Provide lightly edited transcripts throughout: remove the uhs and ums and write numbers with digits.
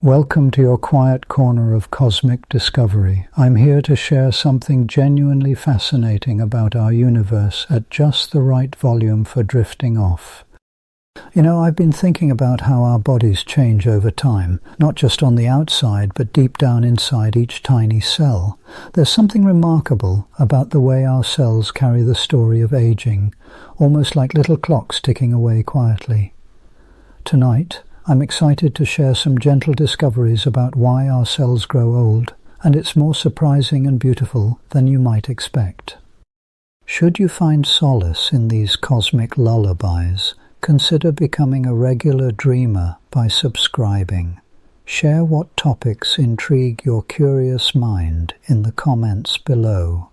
Welcome to your quiet corner of cosmic discovery. I'm here to share something genuinely fascinating about our universe at just the right volume for drifting off. I've been thinking about how our bodies change over time, not just on the outside, but deep down inside each tiny cell. There's something remarkable about the way our cells carry the story of aging, almost like little clocks ticking away quietly. Tonight, I'm excited to share some gentle discoveries about why our cells grow old, and it's more surprising and beautiful than you might expect. Should you find solace in these cosmic lullabies, consider becoming a regular dreamer by subscribing. Share what topics intrigue your curious mind in the comments below.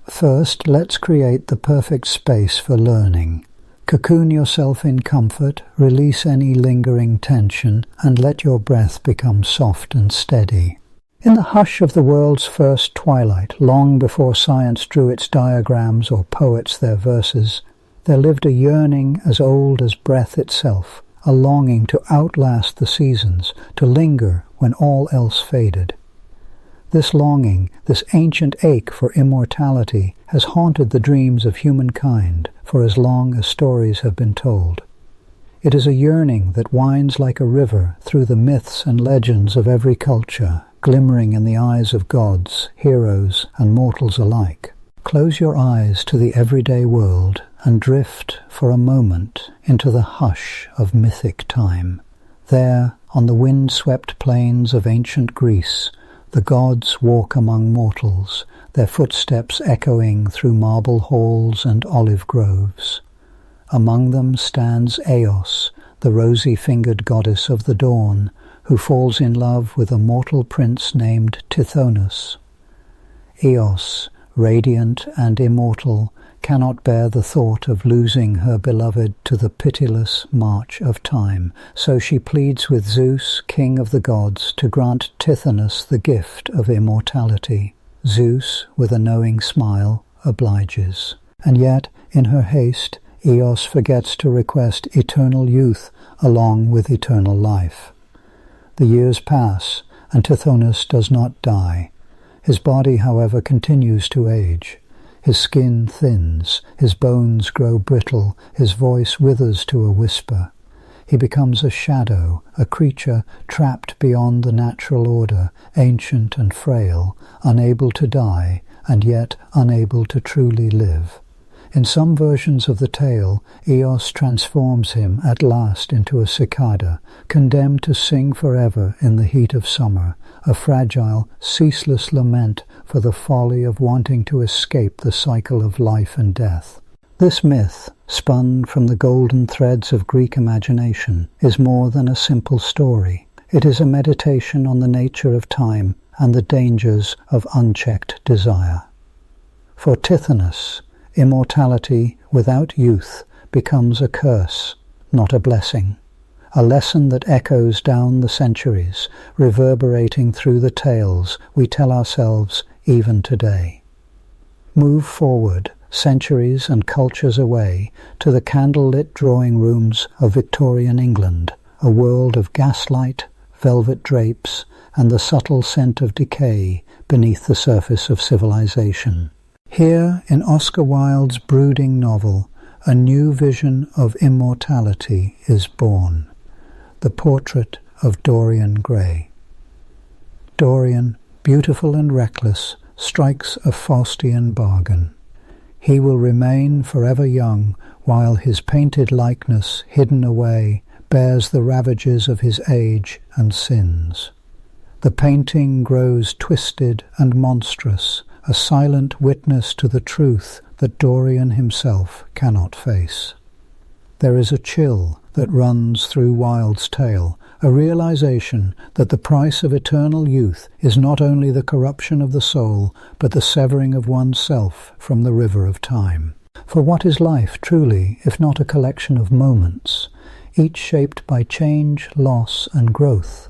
First, let's create the perfect space for learning. Cocoon yourself in comfort, release any lingering tension, and let your breath become soft and steady. In the hush of the world's first twilight, long before science drew its diagrams or poets their verses, there lived a yearning as old as breath itself, a longing to outlast the seasons, to linger when all else faded. This longing, this ancient ache for immortality, has haunted the dreams of humankind for as long as stories have been told. It is a yearning that winds like a river through the myths and legends of every culture, glimmering in the eyes of gods, heroes, and mortals alike. Close your eyes to the everyday world and drift for a moment into the hush of mythic time. There, on the wind-swept plains of ancient Greece, the gods walk among mortals, their footsteps echoing through marble halls and olive groves. Among them stands Eos, the rosy-fingered goddess of the dawn, who falls in love with a mortal prince named Tithonus. Eos, radiant and immortal, cannot bear the thought of losing her beloved to the pitiless march of time, so she pleads with Zeus, king of the gods, to grant Tithonus the gift of immortality. Zeus, with a knowing smile, obliges. And yet, in her haste, Eos forgets to request eternal youth along with eternal life. The years pass, and Tithonus does not die. His body, however, continues to age. His skin thins, his bones grow brittle, his voice withers to a whisper. He becomes a shadow, a creature trapped beyond the natural order, ancient and frail, unable to die, and yet unable to truly live. In some versions of the tale, Eos transforms him at last into a cicada, condemned to sing forever in the heat of summer, a fragile, ceaseless lament for the folly of wanting to escape the cycle of life and death. This myth, spun from the golden threads of Greek imagination, is more than a simple story. It is a meditation on the nature of time and the dangers of unchecked desire. For Tithonus, immortality without youth becomes a curse, not a blessing. A lesson that echoes down the centuries, reverberating through the tales we tell ourselves even today. Move forward, centuries and cultures away, to the candlelit drawing rooms of Victorian England, a world of gaslight, velvet drapes, and the subtle scent of decay beneath the surface of civilization. Here, in Oscar Wilde's brooding novel, a new vision of immortality is born. The portrait of Dorian Gray. Dorian, beautiful and reckless, strikes a Faustian bargain. He will remain forever young, while his painted likeness, hidden away, bears the ravages of his age and sins. The painting grows twisted and monstrous, a silent witness to the truth that Dorian himself cannot face. There is a chill that runs through Wilde's tale, a realization that the price of eternal youth is not only the corruption of the soul, but the severing of oneself from the river of time. For what is life truly, if not a collection of moments, each shaped by change, loss, and growth?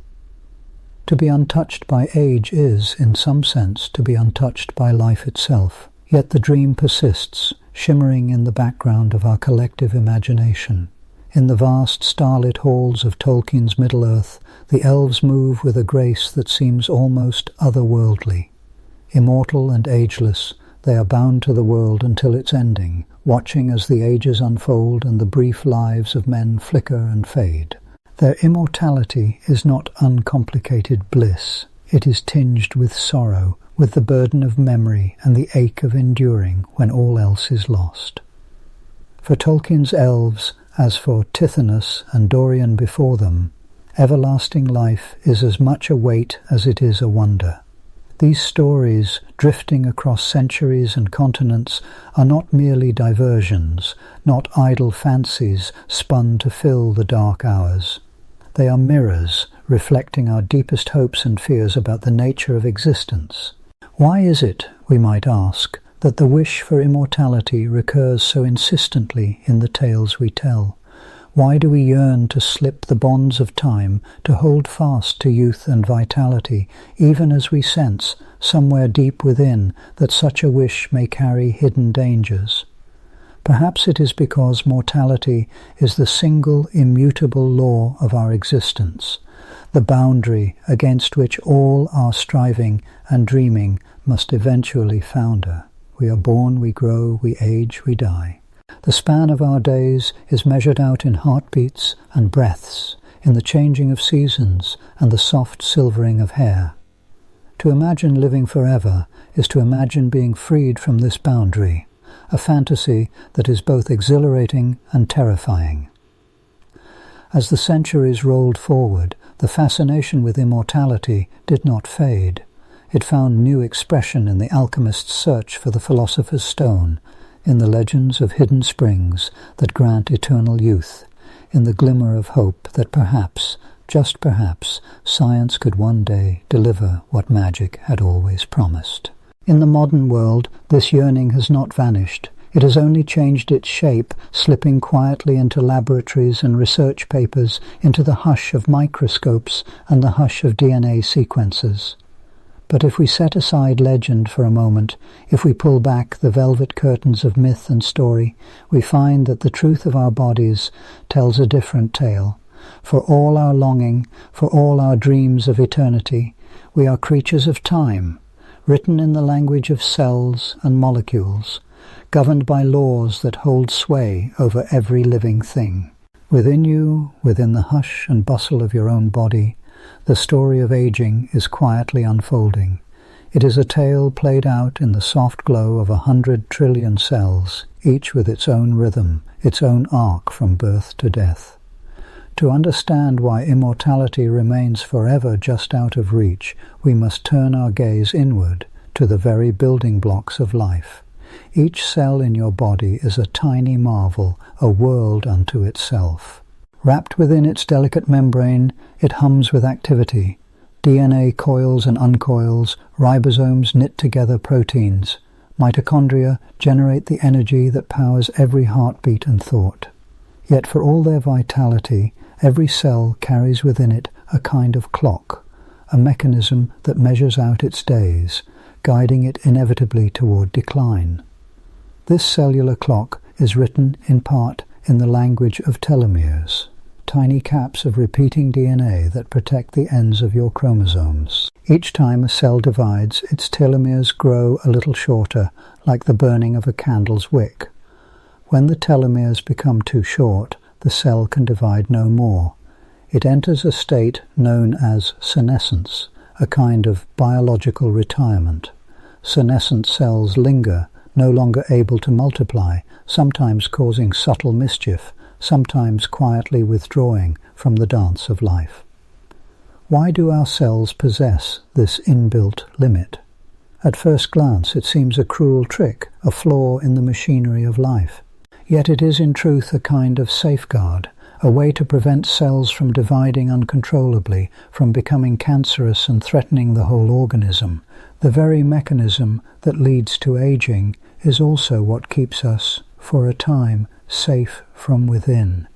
To be untouched by age is, in some sense, to be untouched by life itself. Yet the dream persists, shimmering in the background of our collective imagination. In the vast starlit halls of Tolkien's Middle-earth, the elves move with a grace that seems almost otherworldly. Immortal and ageless, they are bound to the world until its ending, watching as the ages unfold and the brief lives of men flicker and fade. Their immortality is not uncomplicated bliss. It is tinged with sorrow, with the burden of memory and the ache of enduring when all else is lost. For Tolkien's elves, as for Tithonus and Dorian before them, everlasting life is as much a weight as it is a wonder. These stories, drifting across centuries and continents, are not merely diversions, not idle fancies spun to fill the dark hours. They are mirrors, reflecting our deepest hopes and fears about the nature of existence. Why is it, we might ask, that the wish for immortality recurs so insistently in the tales we tell? Why do we yearn to slip the bonds of time, to hold fast to youth and vitality, even as we sense, somewhere deep within, that such a wish may carry hidden dangers? Perhaps it is because mortality is the single immutable law of our existence, the boundary against which all our striving and dreaming must eventually founder. We are born, we grow, we age, we die. The span of our days is measured out in heartbeats and breaths, in the changing of seasons and the soft silvering of hair. To imagine living forever is to imagine being freed from this boundary, a fantasy that is both exhilarating and terrifying. As the centuries rolled forward, the fascination with immortality did not fade. It found new expression in the alchemist's search for the philosopher's stone, in the legends of hidden springs that grant eternal youth, in the glimmer of hope that perhaps, just perhaps, science could one day deliver what magic had always promised. In the modern world, this yearning has not vanished. It has only changed its shape, slipping quietly into laboratories and research papers, into the hush of microscopes and the hush of DNA sequences. But if we set aside legend for a moment, if we pull back the velvet curtains of myth and story, we find that the truth of our bodies tells a different tale. For all our longing, for all our dreams of eternity, we are creatures of time, written in the language of cells and molecules, governed by laws that hold sway over every living thing. Within you, within the hush and bustle of your own body, the story of aging is quietly unfolding. It is a tale played out in the soft glow of 100 trillion cells, each with its own rhythm, its own arc from birth to death. To understand why immortality remains forever just out of reach, we must turn our gaze inward to the very building blocks of life. Each cell in your body is a tiny marvel, a world unto itself. Wrapped within its delicate membrane, it hums with activity. DNA coils and uncoils, ribosomes knit together proteins. Mitochondria generate the energy that powers every heartbeat and thought. Yet for all their vitality, every cell carries within it a kind of clock, a mechanism that measures out its days, guiding it inevitably toward decline. This cellular clock is written in part in the language of telomeres, tiny caps of repeating DNA that protect the ends of your chromosomes. Each time a cell divides, its telomeres grow a little shorter, like the burning of a candle's wick. When the telomeres become too short, the cell can divide no more. It enters a state known as senescence, a kind of biological retirement. Senescent cells linger, no longer able to multiply, sometimes causing subtle mischief, sometimes quietly withdrawing from the dance of life. Why do our cells possess this inbuilt limit? At first glance it seems a cruel trick, a flaw in the machinery of life. Yet it is in truth a kind of safeguard, a way to prevent cells from dividing uncontrollably, from becoming cancerous and threatening the whole organism. The very mechanism that leads to aging is also what keeps us, for a time, safe from within.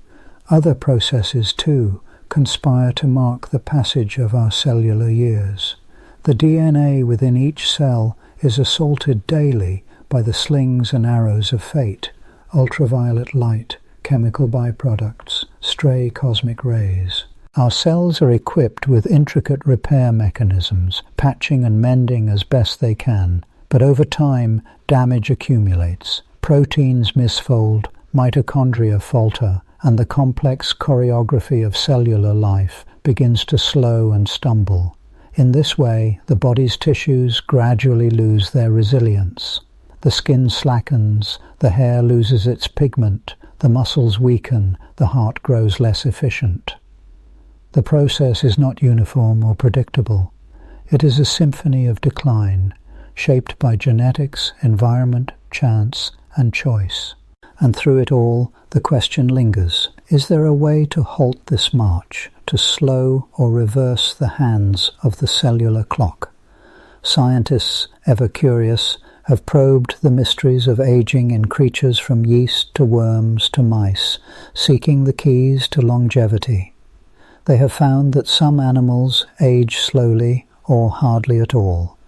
Other processes, too, conspire to mark the passage of our cellular years. The DNA within each cell is assaulted daily by the slings and arrows of fate, ultraviolet light, chemical byproducts, stray cosmic rays. Our cells are equipped with intricate repair mechanisms, patching and mending as best they can, but over time damage accumulates. Proteins misfold, mitochondria falter, and the complex choreography of cellular life begins to slow and stumble. In this way, the body's tissues gradually lose their resilience. The skin slackens, the hair loses its pigment, the muscles weaken, the heart grows less efficient. The process is not uniform or predictable. It is a symphony of decline, shaped by genetics, environment, chance, and choice. And through it all, the question lingers: is there a way to halt this march, to slow or reverse the hands of the cellular clock? Scientists, ever curious, have probed the mysteries of aging in creatures from yeast to worms to mice, seeking the keys to longevity. They have found that some animals age slowly or hardly at all,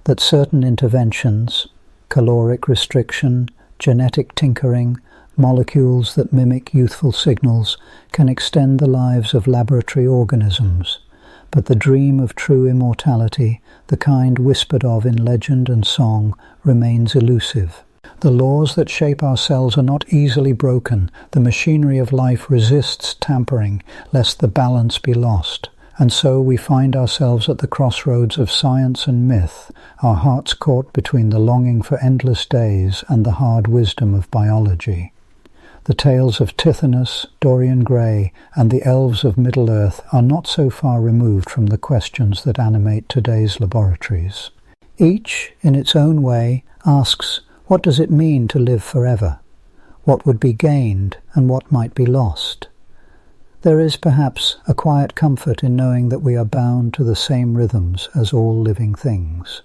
that certain interventions, caloric restriction, genetic tinkering, molecules that mimic youthful signals, can extend the lives of laboratory organisms. But the dream of true immortality, the kind whispered of in legend and song, remains elusive. The laws that shape our cells are not easily broken. The machinery of life resists tampering, lest the balance be lost. And so we find ourselves at the crossroads of science and myth, our hearts caught between the longing for endless days and the hard wisdom of biology. The tales of Tithonus, Dorian Grey, and the elves of Middle-earth are not so far removed from the questions that animate today's laboratories. Each, in its own way, asks, what does it mean to live forever? What would be gained and what might be lost? There is perhaps a quiet comfort in knowing that we are bound to the same rhythms as all living things.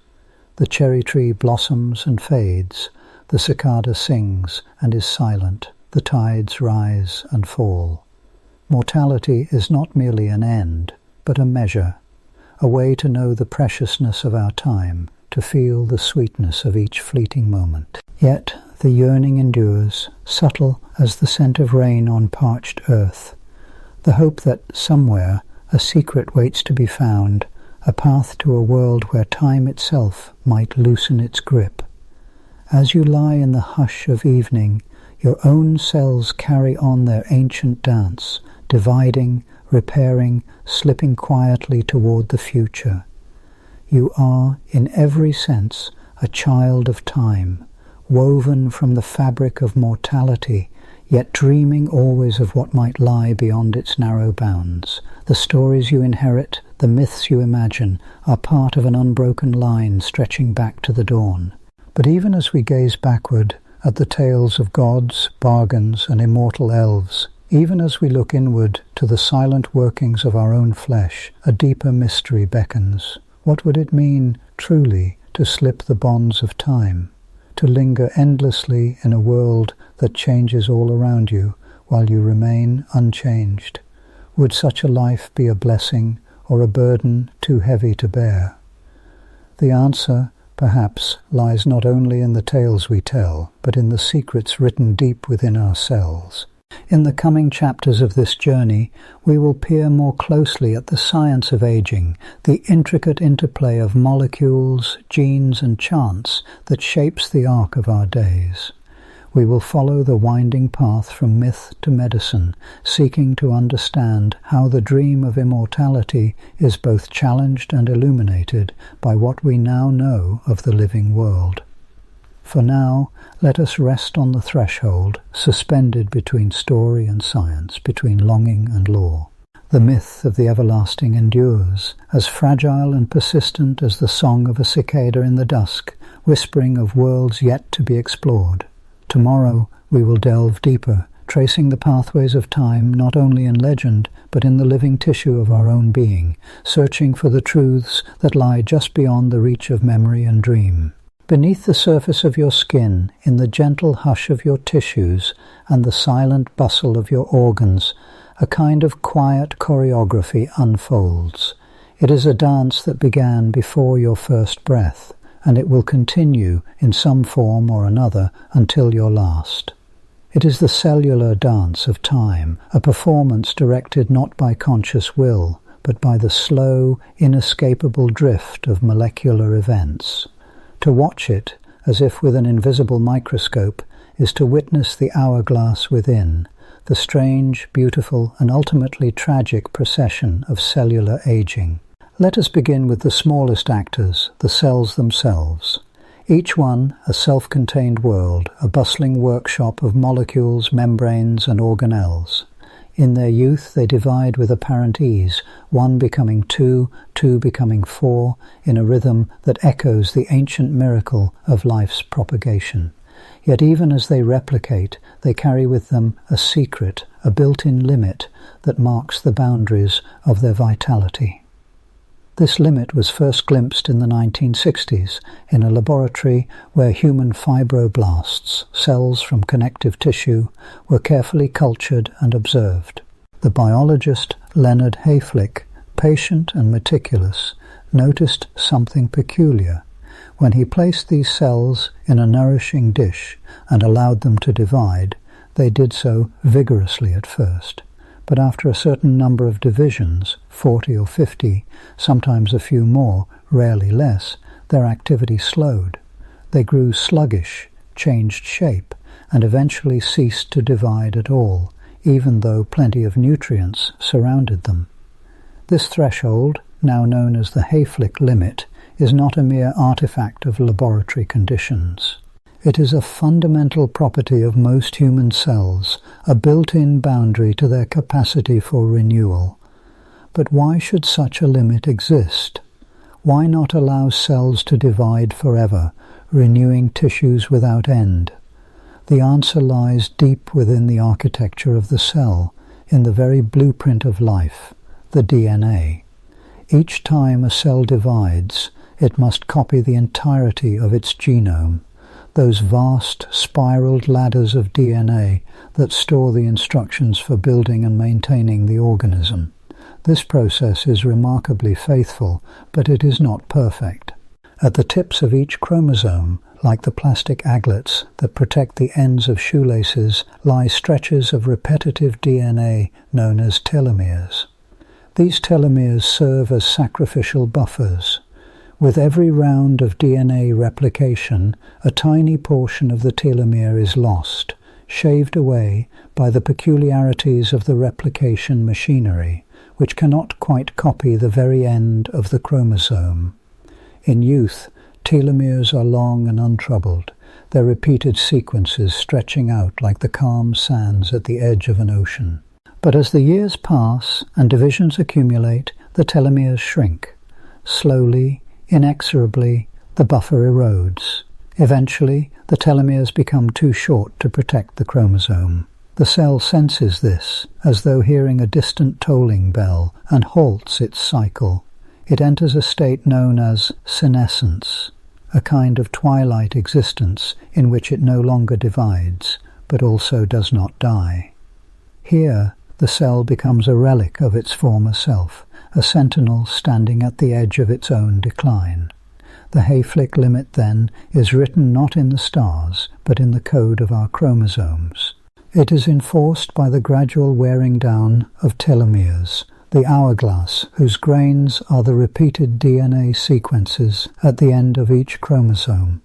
The cherry tree blossoms and fades, the cicada sings and is silent, the tides rise and fall. Mortality is not merely an end, but a measure, a way to know the preciousness of our time, to feel the sweetness of each fleeting moment. Yet the yearning endures, subtle as the scent of rain on parched earth, the hope that somewhere a secret waits to be found, a path to a world where time itself might loosen its grip. As you lie in the hush of evening, your own cells carry on their ancient dance, dividing, repairing, slipping quietly toward the future. You are, in every sense, a child of time, woven from the fabric of mortality, yet dreaming always of what might lie beyond its narrow bounds. The stories you inherit, the myths you imagine, are part of an unbroken line stretching back to the dawn. But even as we gaze backward at the tales of gods, bargains, and immortal elves, even as we look inward to the silent workings of our own flesh, a deeper mystery beckons. What would it mean, truly, to slip the bonds of time, to linger endlessly in a world that changes all around you while you remain unchanged? Would such a life be a blessing or a burden too heavy to bear? The answer, perhaps, lies not only in the tales we tell, but in the secrets written deep within ourselves. In the coming chapters of this journey, we will peer more closely at the science of aging, the intricate interplay of molecules, genes, and chance that shapes the arc of our days. We will follow the winding path from myth to medicine, seeking to understand how the dream of immortality is both challenged and illuminated by what we now know of the living world. For now, let us rest on the threshold, suspended between story and science, between longing and law. The myth of the everlasting endures, as fragile and persistent as the song of a cicada in the dusk, whispering of worlds yet to be explored. Tomorrow we will delve deeper, tracing the pathways of time not only in legend, but in the living tissue of our own being, searching for the truths that lie just beyond the reach of memory and dream. Beneath the surface of your skin, in the gentle hush of your tissues, and the silent bustle of your organs, a kind of quiet choreography unfolds. It is a dance that began before your first breath, and it will continue in some form or another until your last. It is the cellular dance of time, a performance directed not by conscious will, but by the slow, inescapable drift of molecular events. To watch it, as if with an invisible microscope, is to witness the hourglass within, the strange, beautiful, and ultimately tragic procession of cellular aging. Let us begin with the smallest actors, the cells themselves. Each one a self-contained world, a bustling workshop of molecules, membranes, and organelles. In their youth they divide with apparent ease, one becoming two, two becoming four, in a rhythm that echoes the ancient miracle of life's propagation. Yet even as they replicate, they carry with them a secret, a built-in limit that marks the boundaries of their vitality. This limit was first glimpsed in the 1960s in a laboratory where human fibroblasts, cells from connective tissue, were carefully cultured and observed. The biologist Leonard Hayflick, patient and meticulous, noticed something peculiar. When he placed these cells in a nourishing dish and allowed them to divide, they did so vigorously at first. But after a certain number of divisions, 40 or 50, sometimes a few more, rarely less, their activity slowed. They grew sluggish, changed shape, and eventually ceased to divide at all, even though plenty of nutrients surrounded them. This threshold, now known as the Hayflick limit, is not a mere artifact of laboratory conditions. It is a fundamental property of most human cells, a built-in boundary to their capacity for renewal. But why should such a limit exist? Why not allow cells to divide forever, renewing tissues without end? The answer lies deep within the architecture of the cell, in the very blueprint of life, the DNA. Each time a cell divides, it must copy the entirety of its genome, those vast, spiraled ladders of DNA that store the instructions for building and maintaining the organism. This process is remarkably faithful, but it is not perfect. At the tips of each chromosome, like the plastic aglets that protect the ends of shoelaces, lie stretches of repetitive DNA known as telomeres. These telomeres serve as sacrificial buffers. With every round of DNA replication, a tiny portion of the telomere is lost, shaved away by the peculiarities of the replication machinery, which cannot quite copy the very end of the chromosome. In youth, telomeres are long and untroubled, their repeated sequences stretching out like the calm sands at the edge of an ocean. But as the years pass and divisions accumulate, the telomeres shrink. Slowly, inexorably, the buffer erodes. Eventually, the telomeres become too short to protect the chromosome. The cell senses this, as though hearing a distant tolling bell, and halts its cycle. It enters a state known as senescence, a kind of twilight existence in which it no longer divides, but also does not die. Here, the cell becomes a relic of its former self, a sentinel standing at the edge of its own decline. The Hayflick limit, then, is written not in the stars, but in the code of our chromosomes. It is enforced by the gradual wearing down of telomeres, the hourglass whose grains are the repeated DNA sequences at the end of each chromosome.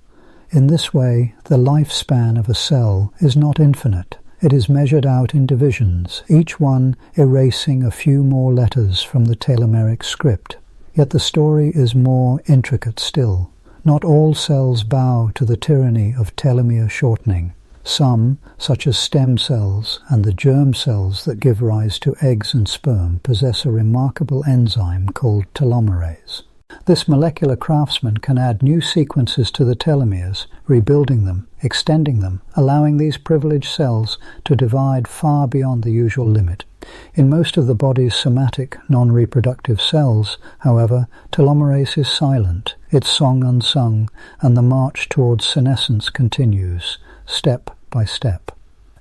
In this way, the lifespan of a cell is not infinite. It is measured out in divisions, each one erasing a few more letters from the telomeric script. Yet the story is more intricate still. Not all cells bow to the tyranny of telomere shortening. Some, such as stem cells and the germ cells that give rise to eggs and sperm, possess a remarkable enzyme called telomerase. This molecular craftsman can add new sequences to the telomeres, rebuilding them, extending them, allowing these privileged cells to divide far beyond the usual limit. In most of the body's somatic, non-reproductive cells, however, telomerase is silent, its song unsung, and the march towards senescence continues, step by step.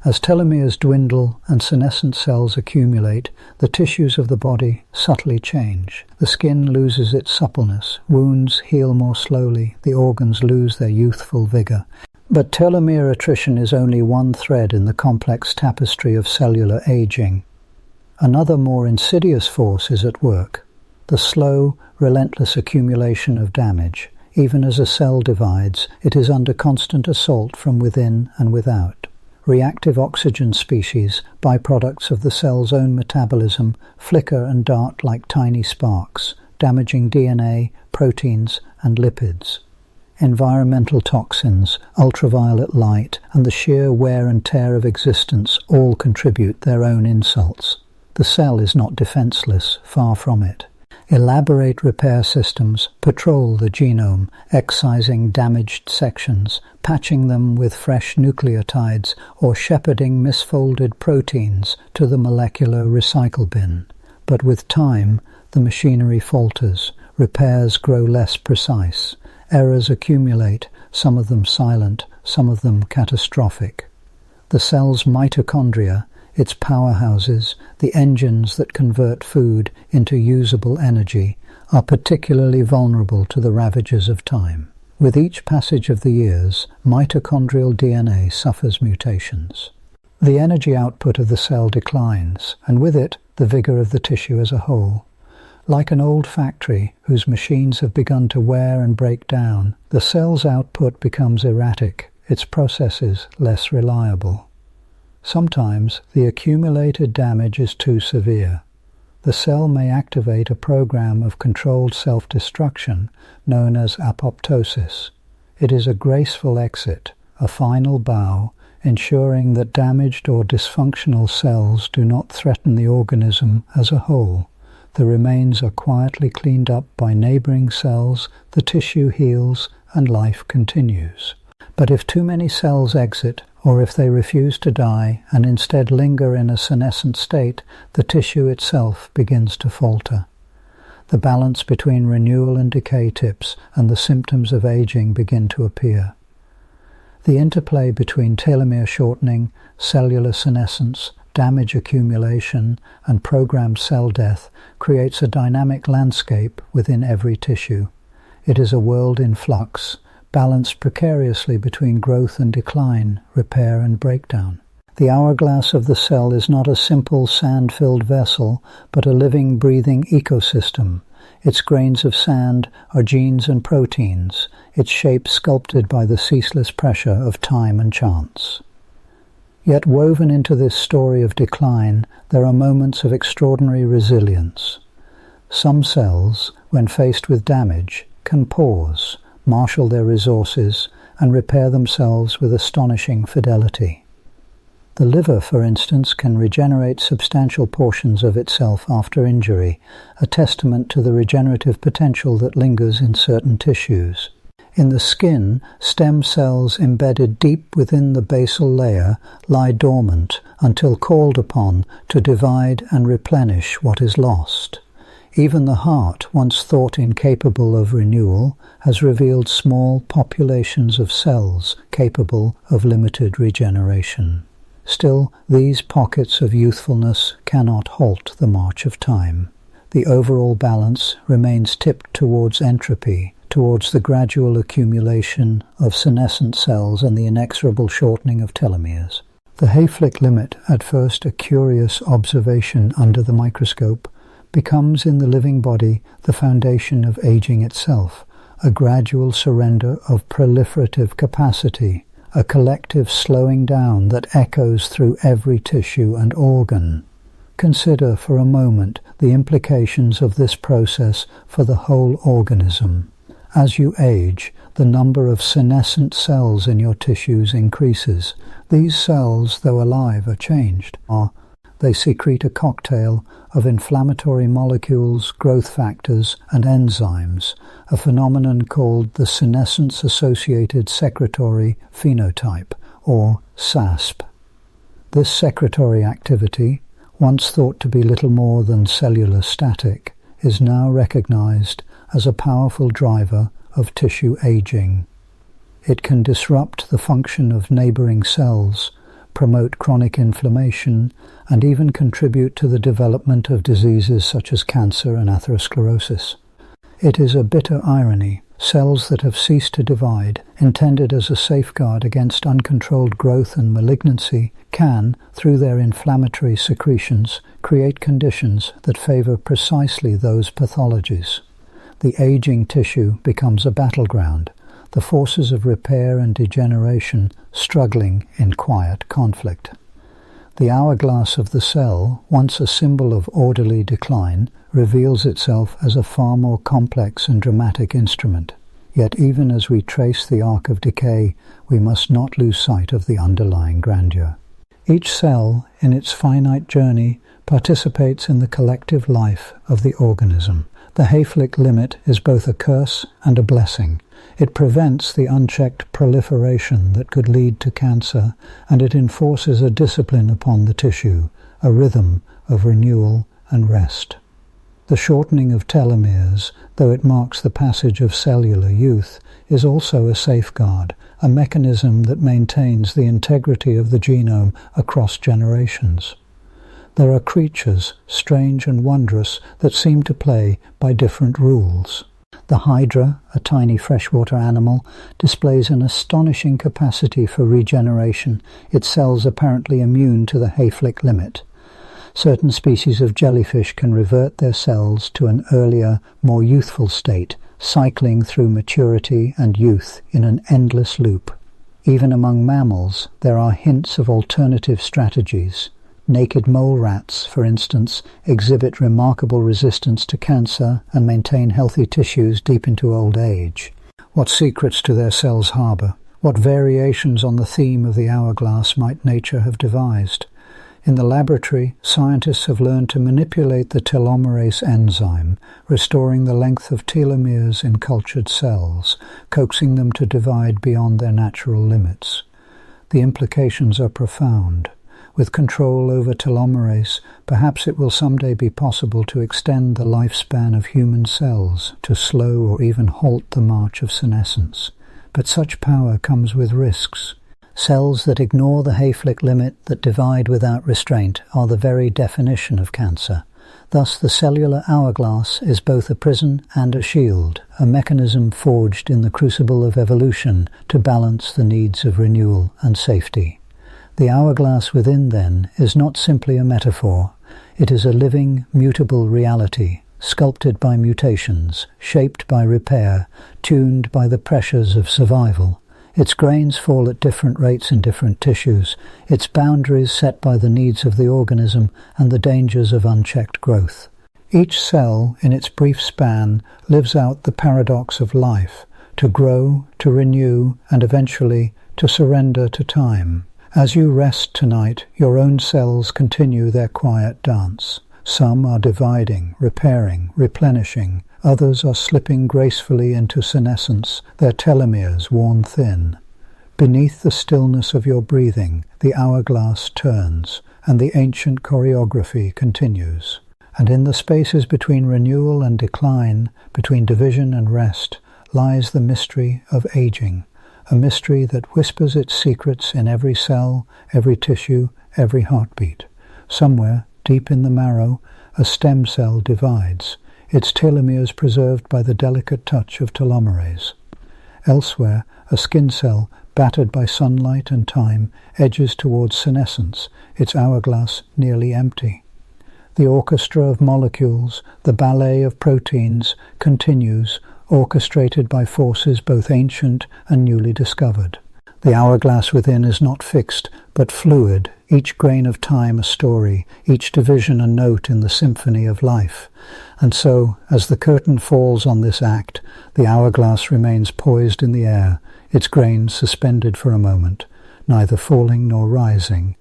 As telomeres dwindle and senescent cells accumulate, the tissues of the body subtly change. The skin loses its suppleness, wounds heal more slowly, the organs lose their youthful vigor. But telomere attrition is only one thread in the complex tapestry of cellular aging. Another more insidious force is at work: the slow, relentless accumulation of damage. Even as a cell divides, it is under constant assault from within and without. Reactive oxygen species, byproducts of the cell's own metabolism, flicker and dart like tiny sparks, damaging DNA, proteins, and lipids. Environmental toxins, ultraviolet light, and the sheer wear and tear of existence all contribute their own insults. The cell is not defenseless, far from it. Elaborate repair systems patrol the genome, excising damaged sections, patching them with fresh nucleotides, or shepherding misfolded proteins to the molecular recycle bin. But with time, the machinery falters, repairs grow less precise, errors accumulate, some of them silent, some of them catastrophic. The cell's mitochondria, its powerhouses, the engines that convert food into usable energy, are particularly vulnerable to the ravages of time. With each passage of the years, mitochondrial DNA suffers mutations. The energy output of the cell declines, and with it, the vigor of the tissue as a whole. Like an old factory whose machines have begun to wear and break down, the cell's output becomes erratic, its processes less reliable. Sometimes the accumulated damage is too severe. The cell may activate a program of controlled self-destruction known as apoptosis. It is a graceful exit, a final bow, ensuring that damaged or dysfunctional cells do not threaten the organism as a whole. The remains are quietly cleaned up by neighboring cells, the tissue heals, and life continues. But if too many cells exit, or if they refuse to die and instead linger in a senescent state, the tissue itself begins to falter. The balance between renewal and decay tips, and the symptoms of aging begin to appear. The interplay between telomere shortening, cellular senescence, damage accumulation, and programmed cell death creates a dynamic landscape within every tissue. It is a world in flux, balanced precariously between growth and decline, repair and breakdown. The hourglass of the cell is not a simple sand-filled vessel, but a living, breathing ecosystem. Its grains of sand are genes and proteins, its shape sculpted by the ceaseless pressure of time and chance. Yet woven into this story of decline, there are moments of extraordinary resilience. Some cells, when faced with damage, can pause, marshal their resources, and repair themselves with astonishing fidelity. The liver, for instance, can regenerate substantial portions of itself after injury, a testament to the regenerative potential that lingers in certain tissues. In the skin, stem cells embedded deep within the basal layer lie dormant until called upon to divide and replenish what is lost. Even the heart, once thought incapable of renewal, has revealed small populations of cells capable of limited regeneration. Still, these pockets of youthfulness cannot halt the march of time. The overall balance remains tipped towards entropy, towards the gradual accumulation of senescent cells and the inexorable shortening of telomeres. The Hayflick limit, at first a curious observation under the microscope, becomes in the living body the foundation of aging itself, a gradual surrender of proliferative capacity, a collective slowing down that echoes through every tissue and organ. Consider for a moment the implications of this process for the whole organism. As you age, the number of senescent cells in your tissues increases. These cells, though alive, are changed. They secrete a cocktail of inflammatory molecules, growth factors, and enzymes, a phenomenon called the senescence-associated secretory phenotype, or SASP. This secretory activity, once thought to be little more than cellular static, is now recognized as a powerful driver of tissue aging. It can disrupt the function of neighboring cells, promote chronic inflammation, and even contribute to the development of diseases such as cancer and atherosclerosis. It is a bitter irony. cells that have ceased to divide, intended as a safeguard against uncontrolled growth and malignancy, can, through their inflammatory secretions, create conditions that favor precisely those pathologies. The aging tissue becomes a battleground, the forces of repair and degeneration struggling in quiet conflict. The hourglass of the cell, once a symbol of orderly decline, reveals itself as a far more complex and dramatic instrument. Yet even as we trace the arc of decay, we must not lose sight of the underlying grandeur. Each cell, in its finite journey, participates in the collective life of the organism. The Hayflick limit is both a curse and a blessing. It prevents the unchecked proliferation that could lead to cancer, and it enforces a discipline upon the tissue, a rhythm of renewal and rest. The shortening of telomeres, though it marks the passage of cellular youth, is also a safeguard, a mechanism that maintains the integrity of the genome across generations. There are creatures, strange and wondrous, that seem to play by different rules. The hydra, a tiny freshwater animal, displays an astonishing capacity for regeneration, its cells apparently immune to the Hayflick limit. Certain species of jellyfish can revert their cells to an earlier, more youthful state, cycling through maturity and youth in an endless loop. Even among mammals, there are hints of alternative strategies. Naked mole rats, for instance, exhibit remarkable resistance to cancer and maintain healthy tissues deep into old age. What secrets do their cells harbour? What variations on the theme of the hourglass might nature have devised? In the laboratory, scientists have learned to manipulate the telomerase enzyme, restoring the length of telomeres in cultured cells, coaxing them to divide beyond their natural limits. The implications are profound. With control over telomerase, perhaps it will someday be possible to extend the lifespan of human cells, to slow or even halt the march of senescence. But such power comes with risks. Cells that ignore the Hayflick limit, that divide without restraint, are the very definition of cancer. Thus the cellular hourglass is both a prison and a shield, a mechanism forged in the crucible of evolution to balance the needs of renewal and safety. The hourglass within, then, is not simply a metaphor. It is a living, mutable reality, sculpted by mutations, shaped by repair, tuned by the pressures of survival. Its grains fall at different rates in different tissues, its boundaries set by the needs of the organism and the dangers of unchecked growth. Each cell, in its brief span, lives out the paradox of life, to grow, to renew, and eventually to surrender to time. As you rest tonight, your own cells continue their quiet dance. Some are dividing, repairing, replenishing. Others are slipping gracefully into senescence, their telomeres worn thin. Beneath the stillness of your breathing, the hourglass turns, and the ancient choreography continues. And in the spaces between renewal and decline, between division and rest, lies the mystery of aging, a mystery that whispers its secrets in every cell, every tissue, every heartbeat. Somewhere, deep in the marrow, a stem cell divides, its telomeres preserved by the delicate touch of telomerase. Elsewhere, a skin cell, battered by sunlight and time, edges towards senescence, its hourglass nearly empty. The orchestra of molecules, the ballet of proteins, continues, orchestrated by forces both ancient and newly discovered. The hourglass within is not fixed, but fluid, each grain of time a story, each division a note in the symphony of life. And so, as the curtain falls on this act, the hourglass remains poised in the air, its grains suspended for a moment, neither falling nor rising,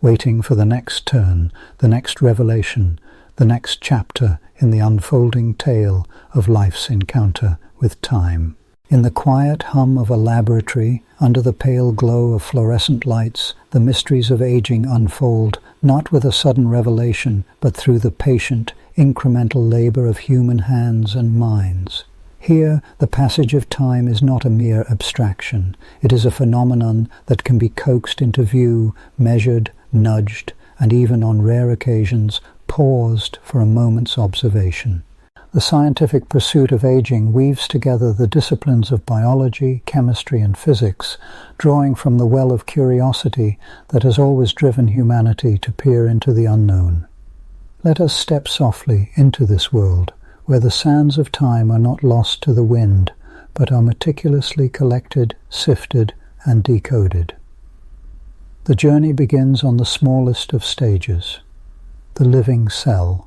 waiting for the next turn, the next revelation, the next chapter in the unfolding tale of life's encounter with time. In the quiet hum of a laboratory, under the pale glow of fluorescent lights, the mysteries of aging unfold, not with a sudden revelation, but through the patient, incremental labor of human hands and minds. Here, the passage of time is not a mere abstraction. It is a phenomenon that can be coaxed into view, measured, nudged, and even on rare occasions, paused for a moment's observation. The scientific pursuit of aging weaves together the disciplines of biology, chemistry, and physics, drawing from the well of curiosity that has always driven humanity to peer into the unknown. Let us step softly into this world, where the sands of time are not lost to the wind, but are meticulously collected, sifted, and decoded. The journey begins on the smallest of stages, the living cell.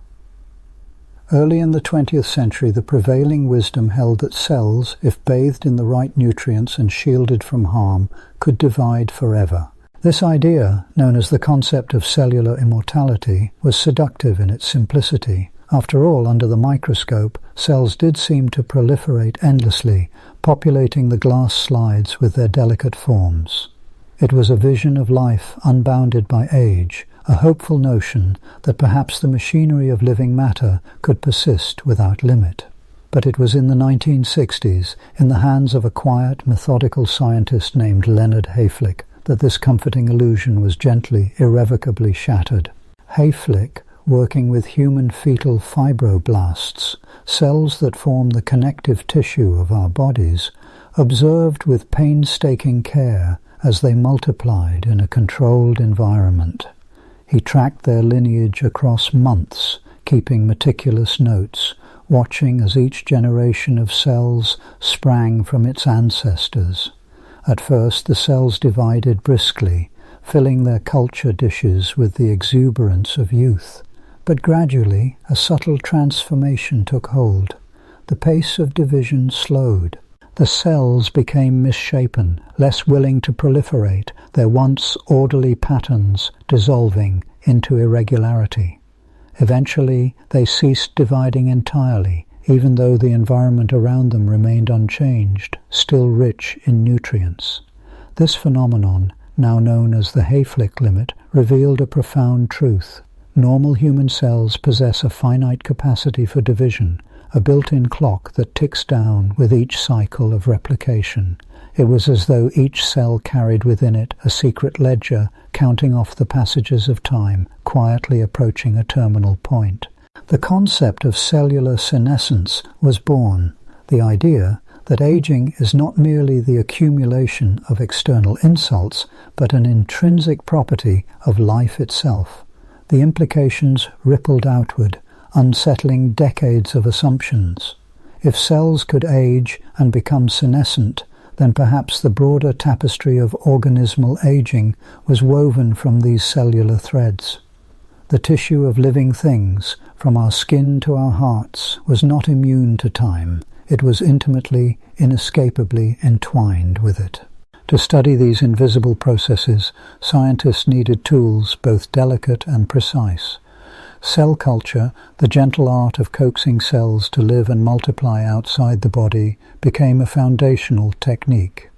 Early in the 20th century, the prevailing wisdom held that cells, if bathed in the right nutrients and shielded from harm, could divide forever. This idea, known as the concept of cellular immortality, was seductive in its simplicity. After all, under the microscope, cells did seem to proliferate endlessly, populating the glass slides with their delicate forms. It was a vision of life unbounded by age, a hopeful notion that perhaps the machinery of living matter could persist without limit. But it was in the 1960s, in the hands of a quiet, methodical scientist named Leonard Hayflick, that this comforting illusion was gently, irrevocably shattered. Hayflick, working with human fetal fibroblasts, cells that form the connective tissue of our bodies, observed with painstaking care as they multiplied in a controlled environment. He tracked their lineage across months, keeping meticulous notes, watching as each generation of cells sprang from its ancestors. At first the cells divided briskly, filling their culture dishes with the exuberance of youth. But gradually a subtle transformation took hold. The pace of division slowed. The cells became misshapen, less willing to proliferate, their once orderly patterns dissolving into irregularity. Eventually, they ceased dividing entirely, even though the environment around them remained unchanged, still rich in nutrients. This phenomenon, now known as the Hayflick limit, revealed a profound truth. Normal human cells possess a finite capacity for division, a built-in clock that ticks down with each cycle of replication. It was as though each cell carried within it a secret ledger, counting off the passages of time, quietly approaching a terminal point. The concept of cellular senescence was born, the idea that aging is not merely the accumulation of external insults, but an intrinsic property of life itself. The implications rippled outward, unsettling decades of assumptions. If cells could age and become senescent, then perhaps the broader tapestry of organismal aging was woven from these cellular threads. The tissue of living things, from our skin to our hearts, was not immune to time. It was intimately, inescapably entwined with it. To study these invisible processes, scientists needed tools both delicate and precise. Cell culture, the gentle art of coaxing cells to live and multiply outside the body, became a foundational technique.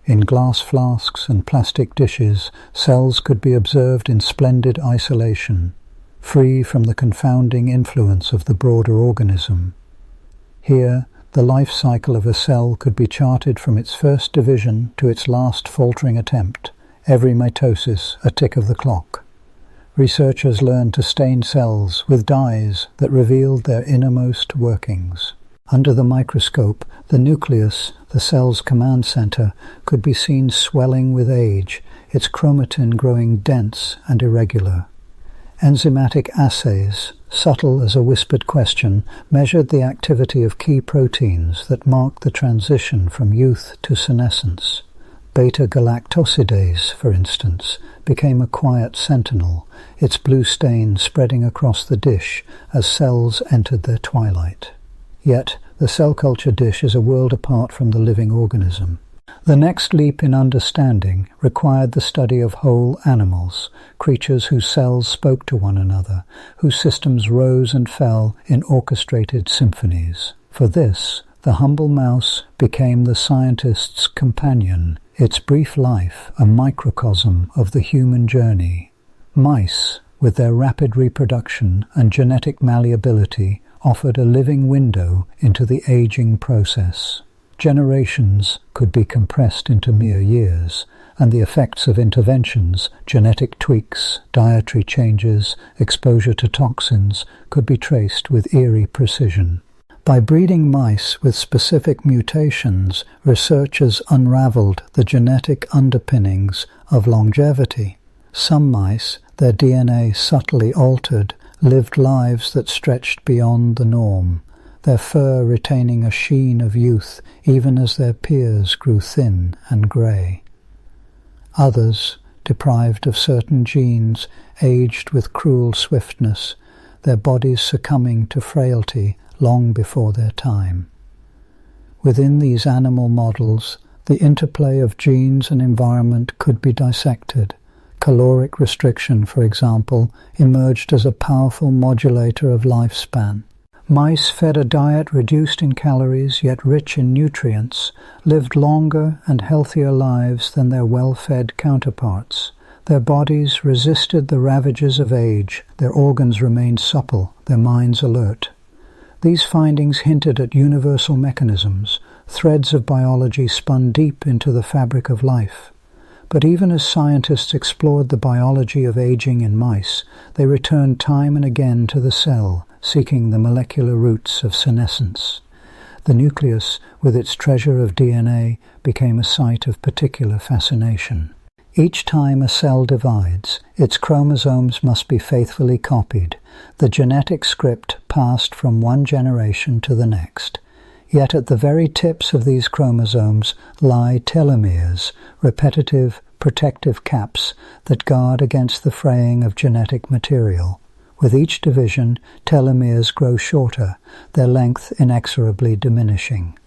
In glass flasks and plastic dishes, cells could be observed in splendid isolation, free from the confounding influence of the broader organism. Here, the life cycle of a cell could be charted from its first division to its last faltering attempt, every mitosis a tick of the clock. Researchers learned to stain cells with dyes that revealed their innermost workings. Under the microscope, the nucleus, the cell's command center, could be seen swelling with age, its chromatin growing dense and irregular. Enzymatic assays, subtle as a whispered question, measured the activity of key proteins that marked the transition from youth to senescence. Beta-galactosidase, for instance, became a quiet sentinel, its blue stain spreading across the dish as cells entered their twilight. Yet, the cell culture dish is a world apart from the living organism. The next leap in understanding required the study of whole animals, creatures whose cells spoke to one another, whose systems rose and fell in orchestrated symphonies. For this, the humble mouse became the scientist's companion, its brief life a microcosm of the human journey. Mice, with their rapid reproduction and genetic malleability, offered a living window into the aging process. Generations could be compressed into mere years, and the effects of interventions, genetic tweaks, dietary changes, exposure to toxins, could be traced with eerie precision. By breeding mice with specific mutations, researchers unraveled the genetic underpinnings of longevity. Some mice, their DNA subtly altered, lived lives that stretched beyond the norm, their fur retaining a sheen of youth even as their peers grew thin and grey. Others, deprived of certain genes, aged with cruel swiftness, their bodies succumbing to frailty long before their time. Within these animal models, the interplay of genes and environment could be dissected. Caloric restriction, for example, emerged as a powerful modulator of lifespan. Mice fed a diet reduced in calories yet rich in nutrients lived longer and healthier lives than their well-fed counterparts. Their bodies resisted the ravages of age, their organs remained supple, their minds alert. These findings hinted at universal mechanisms, threads of biology spun deep into the fabric of life. But even as scientists explored the biology of aging in mice, they returned time and again to the cell, seeking the molecular roots of senescence. The nucleus, with its treasure of DNA, became a site of particular fascination. Each time a cell divides, its chromosomes must be faithfully copied, the genetic script passed from one generation to the next. Yet at the very tips of these chromosomes lie telomeres, repetitive, protective caps that guard against the fraying of genetic material. With each division, telomeres grow shorter, their length inexorably diminishing.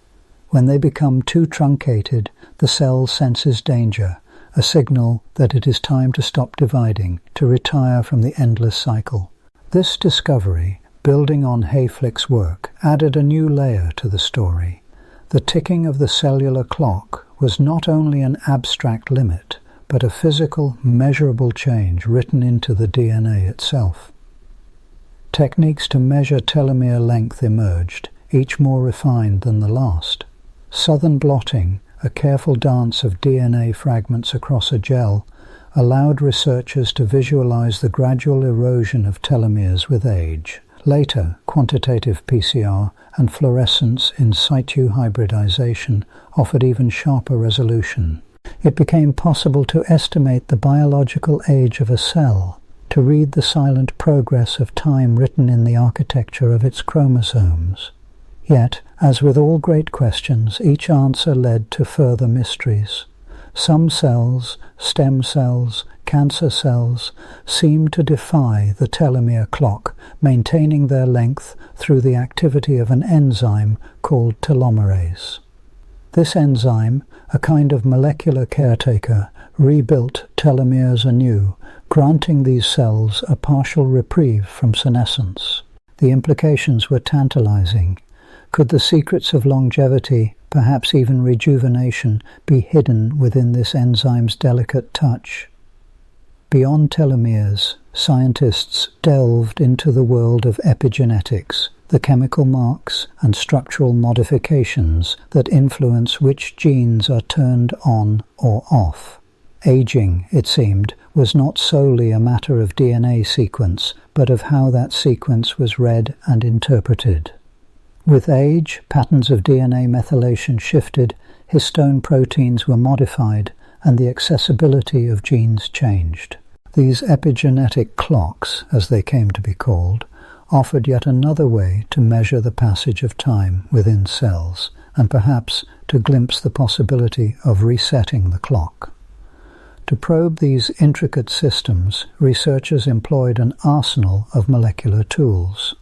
When they become too truncated, the cell senses danger, a signal that it is time to stop dividing, to retire from the endless cycle. This discovery, building on Hayflick's work, added a new layer to the story. The ticking of the cellular clock was not only an abstract limit, but a physical, measurable change written into the DNA itself. Techniques to measure telomere length emerged, each more refined than the last. Southern blotting, a careful dance of DNA fragments across a gel, allowed researchers to visualize the gradual erosion of telomeres with age. Later, quantitative PCR and fluorescence in situ hybridization offered even sharper resolution. It became possible to estimate the biological age of a cell, to read the silent progress of time written in the architecture of its chromosomes. Yet, as with all great questions, each answer led to further mysteries. Some cells, stem cells, cancer cells, seem to defy the telomere clock, maintaining their length through the activity of an enzyme called telomerase. This enzyme, a kind of molecular caretaker, rebuilt telomeres anew, granting these cells a partial reprieve from senescence. The implications were tantalizing. Could the secrets of longevity, perhaps even rejuvenation, be hidden within this enzyme's delicate touch? Beyond telomeres, scientists delved into the world of epigenetics, the chemical marks and structural modifications that influence which genes are turned on or off. Aging, it seemed, was not solely a matter of DNA sequence, but of how that sequence was read and interpreted. With age, patterns of DNA methylation shifted, histone proteins were modified, and the accessibility of genes changed. These epigenetic clocks, as they came to be called, offered yet another way to measure the passage of time within cells, and perhaps to glimpse the possibility of resetting the clock. To probe these intricate systems, researchers employed an arsenal of molecular tools.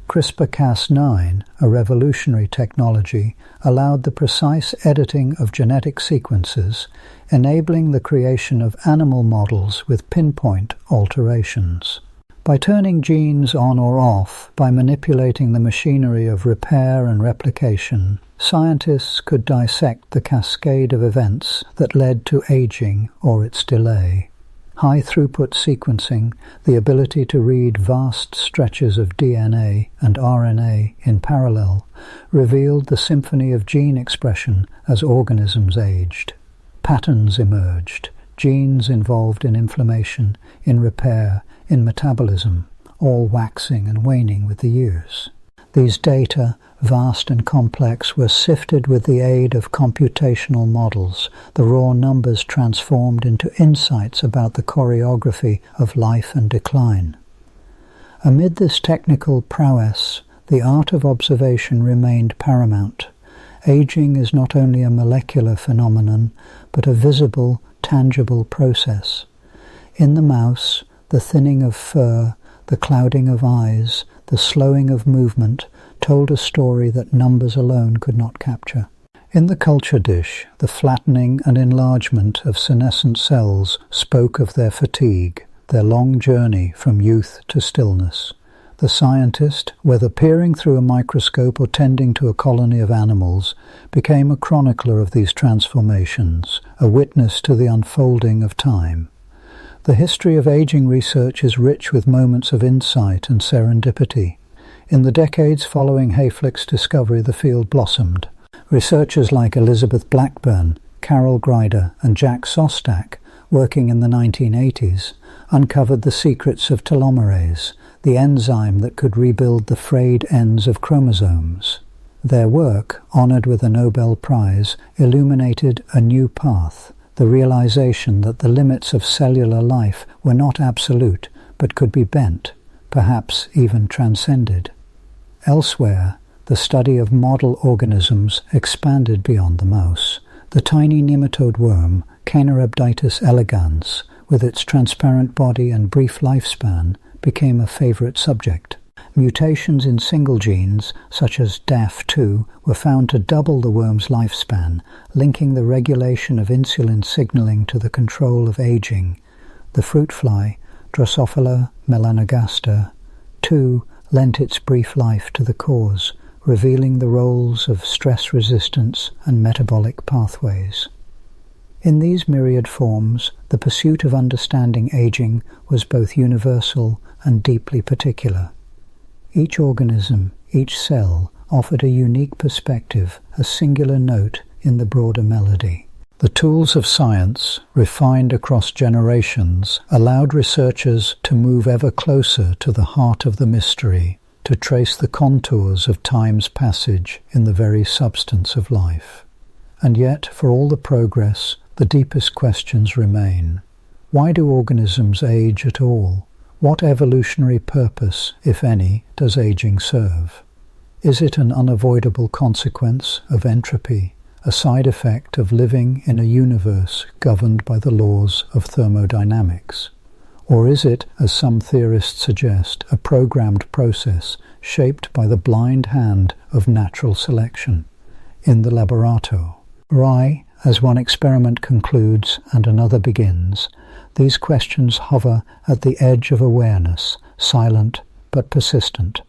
CRISPR-Cas9, a revolutionary technology, allowed the precise editing of genetic sequences, enabling the creation of animal models with pinpoint alterations. By turning genes on or off, by manipulating the machinery of repair and replication, scientists could dissect the cascade of events that led to aging or its delay. High-throughput sequencing, the ability to read vast stretches of DNA and RNA in parallel, revealed the symphony of gene expression as organisms aged. Patterns emerged, genes involved in inflammation, in repair, in metabolism, all waxing and waning with the years. These data, vast and complex, were sifted with the aid of computational models, the raw numbers transformed into insights about the choreography of life and decline. Amid this technical prowess, the art of observation remained paramount. Aging is not only a molecular phenomenon, but a visible, tangible process. In the mouse, the thinning of fur, the clouding of eyes, the slowing of movement told a story that numbers alone could not capture. In the culture dish, the flattening and enlargement of senescent cells spoke of their fatigue, their long journey from youth to stillness. The scientist, whether peering through a microscope or tending to a colony of animals, became a chronicler of these transformations, a witness to the unfolding of time. The history of aging research is rich with moments of insight and serendipity. In the decades following Hayflick's discovery, the field blossomed. Researchers like Elizabeth Blackburn, Carol Greider, and Jack Szostak, working in the 1980s, uncovered the secrets of telomeres, the enzyme that could rebuild the frayed ends of chromosomes. Their work, honored with a Nobel Prize, illuminated a new path, the realization that the limits of cellular life were not absolute, but could be bent, perhaps even transcended. Elsewhere, the study of model organisms expanded beyond the mouse. The tiny nematode worm, Caenorhabditis elegans, with its transparent body and brief lifespan, became a favorite subject. Mutations in single genes, such as DAF2, were found to double the worm's lifespan, linking the regulation of insulin signaling to the control of aging. The fruit fly, Drosophila melanogaster, too, lent its brief life to the cause, revealing the roles of stress resistance and metabolic pathways. In these myriad forms, the pursuit of understanding aging was both universal and deeply particular. Each organism, each cell, offered a unique perspective, a singular note in the broader melody. The tools of science, refined across generations, allowed researchers to move ever closer to the heart of the mystery, to trace the contours of time's passage in the very substance of life. And yet, for all the progress, the deepest questions remain. Why do organisms age at all? What evolutionary purpose, if any, does aging serve? Is it an unavoidable consequence of entropy, a side effect of living in a universe governed by the laws of thermodynamics? Or is it, as some theorists suggest, a programmed process shaped by the blind hand of natural selection? In the laborato, as one experiment concludes and another begins, these questions hover at the edge of awareness, silent but persistent.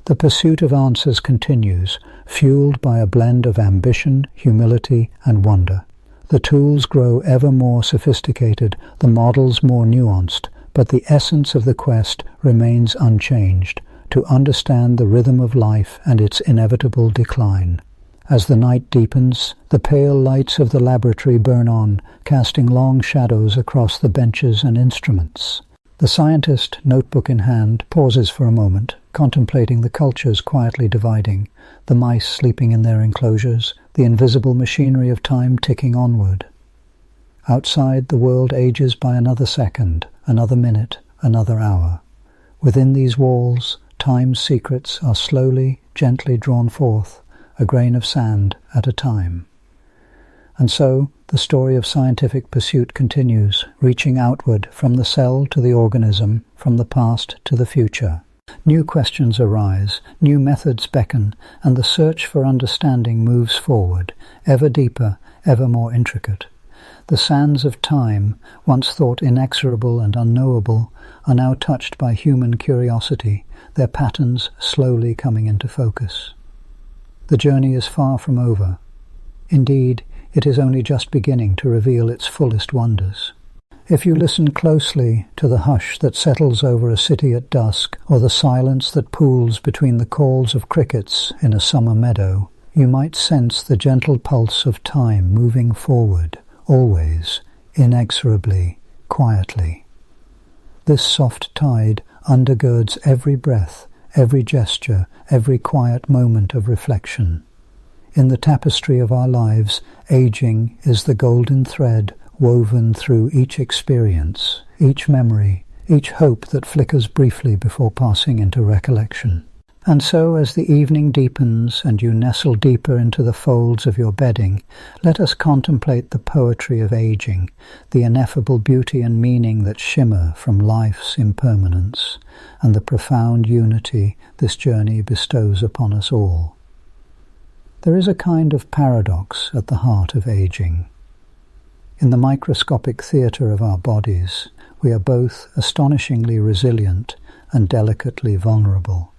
The pursuit of answers continues, fueled by a blend of ambition, humility, and wonder. The tools grow ever more sophisticated, the models more nuanced, but the essence of the quest remains unchanged, to understand the rhythm of life and its inevitable decline. As the night deepens, the pale lights of the laboratory burn on, casting long shadows across the benches and instruments. The scientist, notebook in hand, pauses for a moment, contemplating the cultures quietly dividing, the mice sleeping in their enclosures, the invisible machinery of time ticking onward. Outside, the world ages by another second, another minute, another hour. Within these walls, time's secrets are slowly, gently drawn forth, a grain of sand at a time. And so, the story of scientific pursuit continues, reaching outward from the cell to the organism, from the past to the future. New questions arise, new methods beckon, and the search for understanding moves forward, ever deeper, ever more intricate. The sands of time, once thought inexorable and unknowable, are now touched by human curiosity, their patterns slowly coming into focus. The journey is far from over. Indeed, it is only just beginning to reveal its fullest wonders. If you listen closely to the hush that settles over a city at dusk, or the silence that pools between the calls of crickets in a summer meadow, you might sense the gentle pulse of time moving forward, always, inexorably, quietly. This soft tide undergirds every breath, every gesture, every quiet moment of reflection. In the tapestry of our lives, aging is the golden thread woven through each experience, each memory, each hope that flickers briefly before passing into recollection. And so, as the evening deepens and you nestle deeper into the folds of your bedding, let us contemplate the poetry of aging, the ineffable beauty and meaning that shimmer from life's impermanence, and the profound unity this journey bestows upon us all. There is a kind of paradox at the heart of aging. In the microscopic theatre of our bodies, we are both astonishingly resilient and delicately vulnerable.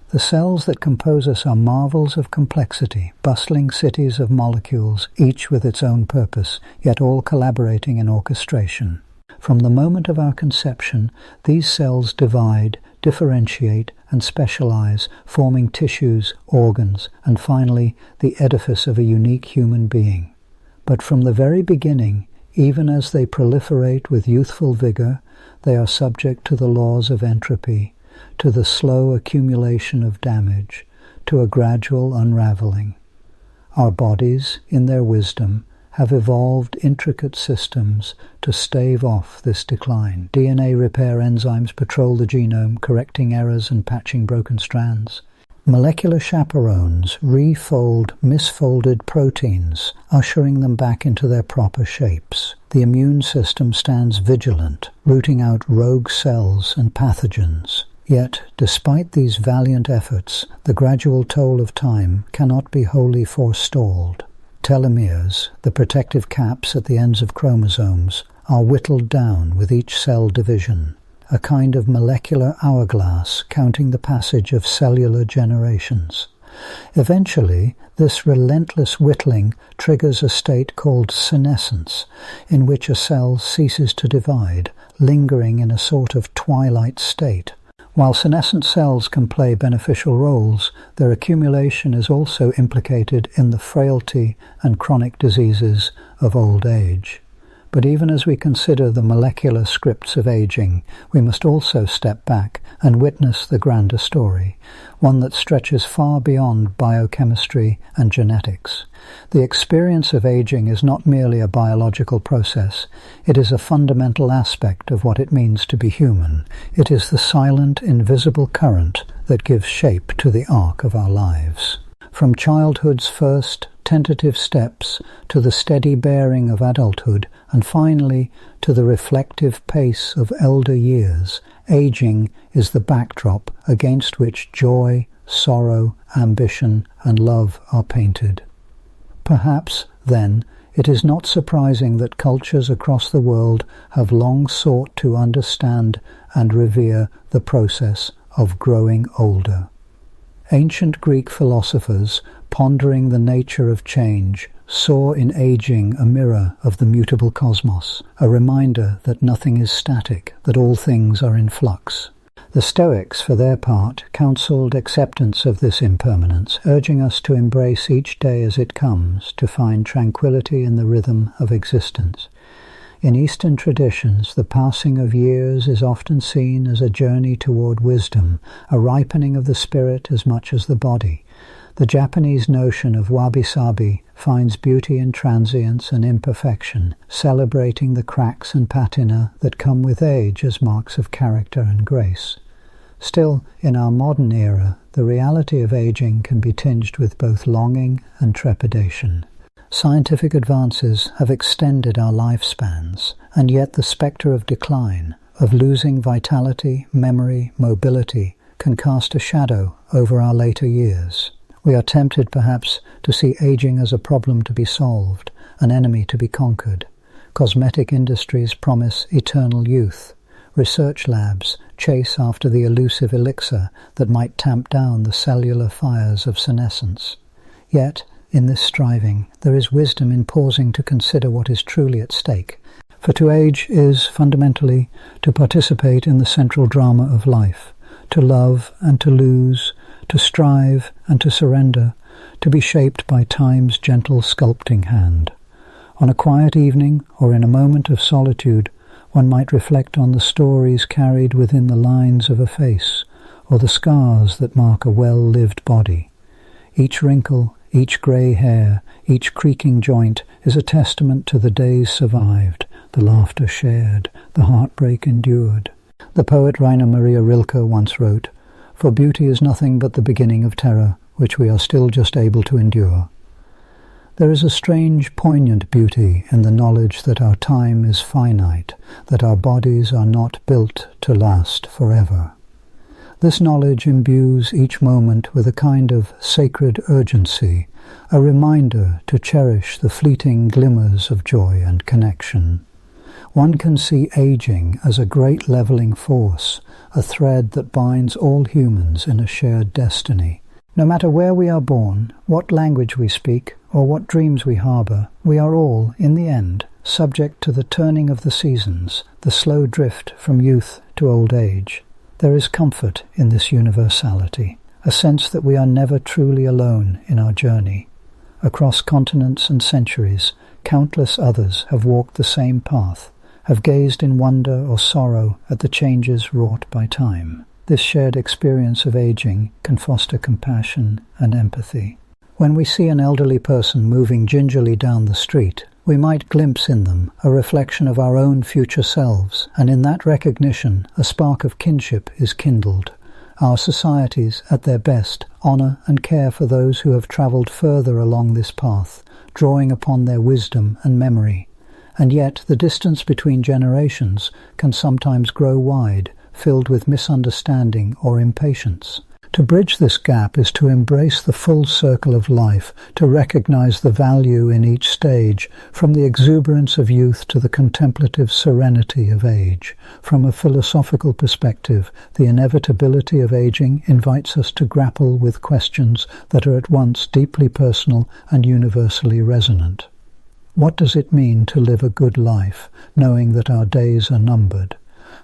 The cells that compose us are marvels of complexity, bustling cities of molecules, each with its own purpose, yet all collaborating in orchestration. From the moment of our conception, these cells divide, differentiate, and specialize, forming tissues, organs, and finally the edifice of a unique human being. But from the very beginning, even as they proliferate with youthful vigor, they are subject to the laws of entropy, to the slow accumulation of damage, to a gradual unraveling. Our bodies, in their wisdom, have evolved intricate systems to stave off this decline. DNA repair enzymes patrol the genome, correcting errors and patching broken strands. Molecular chaperones refold misfolded proteins, ushering them back into their proper shapes. The immune system stands vigilant, rooting out rogue cells and pathogens. Yet, despite these valiant efforts, the gradual toll of time cannot be wholly forestalled. Telomeres, the protective caps at the ends of chromosomes, are whittled down with each cell division, a kind of molecular hourglass counting the passage of cellular generations. Eventually, this relentless whittling triggers a state called senescence, in which a cell ceases to divide, lingering in a sort of twilight state. While senescent cells can play beneficial roles, their accumulation is also implicated in the frailty and chronic diseases of old age. But even as we consider the molecular scripts of aging, we must also step back and witness the grander story, one that stretches far beyond biochemistry and genetics. The experience of aging is not merely a biological process. It is a fundamental aspect of what it means to be human. It is the silent, invisible current that gives shape to the arc of our lives. From childhood's first tentative steps to the steady bearing of adulthood, and finally to the reflective pace of elder years, aging is the backdrop against which joy, sorrow, ambition, and love are painted. Perhaps, then, it is not surprising that cultures across the world have long sought to understand and revere the process of growing older. Ancient Greek philosophers, pondering the nature of change, saw in aging a mirror of the mutable cosmos, a reminder that nothing is static, that all things are in flux. The Stoics, for their part, counselled acceptance of this impermanence, urging us to embrace each day as it comes, to find tranquility in the rhythm of existence. In Eastern traditions, the passing of years is often seen as a journey toward wisdom, a ripening of the spirit as much as the body. The Japanese notion of wabi-sabi finds beauty in transience and imperfection, celebrating the cracks and patina that come with age as marks of character and grace. Still, in our modern era, the reality of aging can be tinged with both longing and trepidation. Scientific advances have extended our lifespans, and yet the spectre of decline, of losing vitality, memory, mobility, can cast a shadow over our later years. We are tempted, perhaps, to see aging as a problem to be solved, an enemy to be conquered. Cosmetic industries promise eternal youth. Research labs chase after the elusive elixir that might tamp down the cellular fires of senescence. Yet, in this striving, there is wisdom in pausing to consider what is truly at stake. For to age is, fundamentally, to participate in the central drama of life, to love and to lose, to strive and to surrender, to be shaped by time's gentle sculpting hand. On a quiet evening, or in a moment of solitude, one might reflect on the stories carried within the lines of a face, or the scars that mark a well-lived body. Each wrinkle, each grey hair, each creaking joint is a testament to the days survived, the laughter shared, the heartbreak endured. The poet Rainer Maria Rilke once wrote, "For beauty is nothing but the beginning of terror, which we are still just able to endure." There is a strange, poignant beauty in the knowledge that our time is finite, that our bodies are not built to last forever. This knowledge imbues each moment with a kind of sacred urgency, a reminder to cherish the fleeting glimmers of joy and connection. One can see aging as a great leveling force, a thread that binds all humans in a shared destiny. No matter where we are born, what language we speak, or what dreams we harbour, we are all, in the end, subject to the turning of the seasons, the slow drift from youth to old age. There is comfort in this universality, a sense that we are never truly alone in our journey. Across continents and centuries, countless others have walked the same path, have gazed in wonder or sorrow at the changes wrought by time. This shared experience of aging can foster compassion and empathy. When we see an elderly person moving gingerly down the street, we might glimpse in them a reflection of our own future selves, and in that recognition a spark of kinship is kindled. Our societies, at their best, honour and care for those who have travelled further along this path, drawing upon their wisdom and memory. And yet the distance between generations can sometimes grow wide, filled with misunderstanding or impatience. To bridge this gap is to embrace the full circle of life, to recognize the value in each stage, from the exuberance of youth to the contemplative serenity of age. From a philosophical perspective, the inevitability of aging invites us to grapple with questions that are at once deeply personal and universally resonant. What does it mean to live a good life, knowing that our days are numbered?